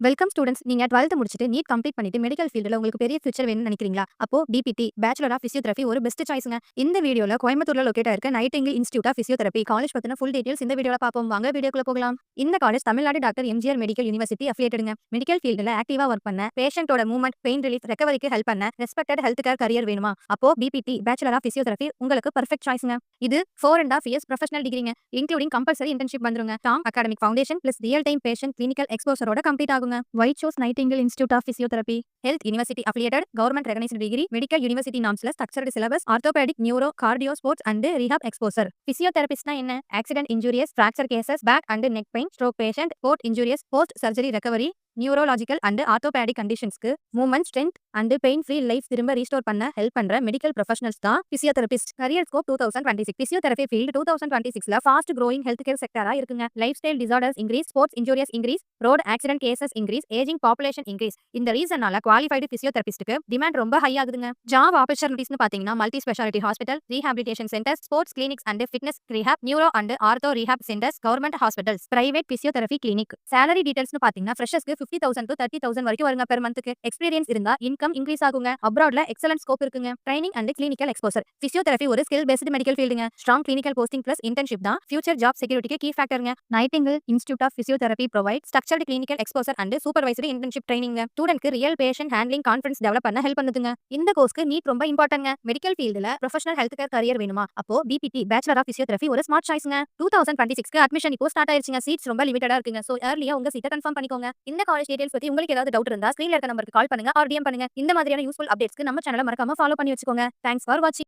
Welcome students. நீங்க 12th முடிச்சுட்டு NEET complete பண்ணிட்டு மெடிக்கல் ஃபீல்டுல உங்களுக்கு பெரிய ஃபியூச்சர் வேணும்னு நினைக்கிறீங்களா? அப்போ பிபிடி பேச்சுலர் ஆஃப் பிசியோதெரபி ஒரு பெஸ்ட் சாய்ஸ்ங்க. இந்த வீடியோல கோயம்புத்தூர்ல லொகேட் ஆயிருக்க Nightingale institute of physiotherapy college பத்தின ஃபுல் டீடைல்ஸ் இந்த வீடியோல பாப்போம். வாங்க வீடியோக்குள்ள போகலாம். இந்த காலேஜ் Tamil Nadu doctor MGR medical university அஃபிலியேட்டடுங்க. மெடிக்கல் ஃபீல்டுல ஆக்டிவா ஒர்க் பண்ண, பேஷண்டோட மூவ்மெண்ட், பெயின் ரிலீஃப், ரெக்கவரிக்கு ஹெல்ப் பண்ண ரெஸ்பெக்டட் ஹெல்த் கேர் கரியர் வேணுமா? அப்போ பிபிடி பேச்சுலர் ஆஃப் பிசியோதெரபி உங்களுக்கு பெர்ஃபெக்ட் சாய்ஸ்ங்க. இது 4.5 years ப்ரொஃபஷனல் டிகிரிங்க. இன்க்ளூடிங் கம்பல்சரி இன்டர்ன்ஷிப் வந்துருங்க. டாம் academic foundation plus real time patient clinical எக்ஸ்போசரோட கம்ப்ளீட் ஆகுங்க. Why choose Nightingale Institute of Physiotherapy, Health University affiliated, government recognized degree, medical university norms, structured syllabus, orthopedic, neuro, cardio, sports and rehab exposure. Physiotherapist na enna? Accident injuries, fracture cases, back and neck pain, stroke patient, port injuries, post surgery recovery, neurological and orthopaedic கண்டிஷன்ஸ்க்கு movement, strength and pain free life திரும்ப restore பண்ண help பண்ற medical professionals தான் physiotherapist. Career scope 2026. Physiotherapy field 2026ல fast growing health care செக்டரா இருக்குங்க. Life style disorders increase, sports injuries increase, road accident cases increase, ageing population increase. இந்த ரீசனால qualified பிசியோதெரபிஸ்டுக்கு டிமாண்ட் ரொம்ப ஹை ஆகுதுங்க. ஜாப் ஆப்பர்ச்சுனிட்டிஸ்னு பாத்தீங்கன்னா multi speciality hospital, rehabilitation centres, sports clinics and fitness rehab, neuro and ortho rehab centres, government hospitals, private physiotherapy clinic. Salary டீடைல்ஸ்னு பாத்தீங்கன்னா ஃப்ரெஷர்ஸ்க்கு 50,000 to 30,000 வரைக்கும் வருங்க பெர் மந்த்க்கு. எக்ஸ்பீரியன்ஸ் இருந்தா இன்கம் இன்க்ரீஸ் ஆகுங்க. அப்ராட்ல எக்ஸலன்ட் ஸ்கோப் இருக்குங்க. Training and clinical exposure. Physiotherapy ஒரு ஸ்கில் பேஸ்ட் மெடிக்கல் ஃபீல்டுங்க. Strong clinical posting plus internship தான் ஃபியூச்சர் ஜாப் செக்யூரிட்டிக்கு கீ ஃபேக்டருங்க. Nightingale institute of physiotherapy provide structured clinical exposure and supervisory internship training. ஸ்டூடெண்ட்க்கு real patient handling confidence develop பண்ண help பண்ணுதுங்க. இந்த கோர்ஸ்க்கு நீட் ரொம்ப இம்பார்ட்டன்ட்ங்க. மெடிக்கல் ஃபீல்டுல ப்ரொஃபஷனல் ஹெல்த் கேர் கரியர் வேணுமா? அப்போ பிபிடி பேச்சுலர் ஆஃப் பிசியோதெரபி ஒரு ஸ்மார்ட் சாய்ஸ்ங்க. 2026க்கு அட்மிஷன் இப்போ ஸ்டார்ட் ஆயிருச்சுங்க. சீட்ஸ் ரொம்ப லிமிட்டடா இருக்குங்க. சோ ஏர்லியா உங்க சீட்டை கன்ஃபார்ம் பண்ணிக்கோங்க. இந்த காலேஜ் டீடைல்ஸ் பத்தி உங்களுக்கு ஏதாவது டவுட் இருந்தா ஸ்கிரீன்ல இருக்க நம்பருக்கு கால் பண்ணுங்க ஆர் டிஎம் பண்ணுங்க. இந்த மாதிரியான யூஸ்ஃபுல் அப்டேட்ஸ்க்கு நம்ம சேனலை மறக்காம ஃபாலோ பண்ணி வச்சுக்கோங்க. தேங்க்ஸ் ஃபார் வாட்சிங்.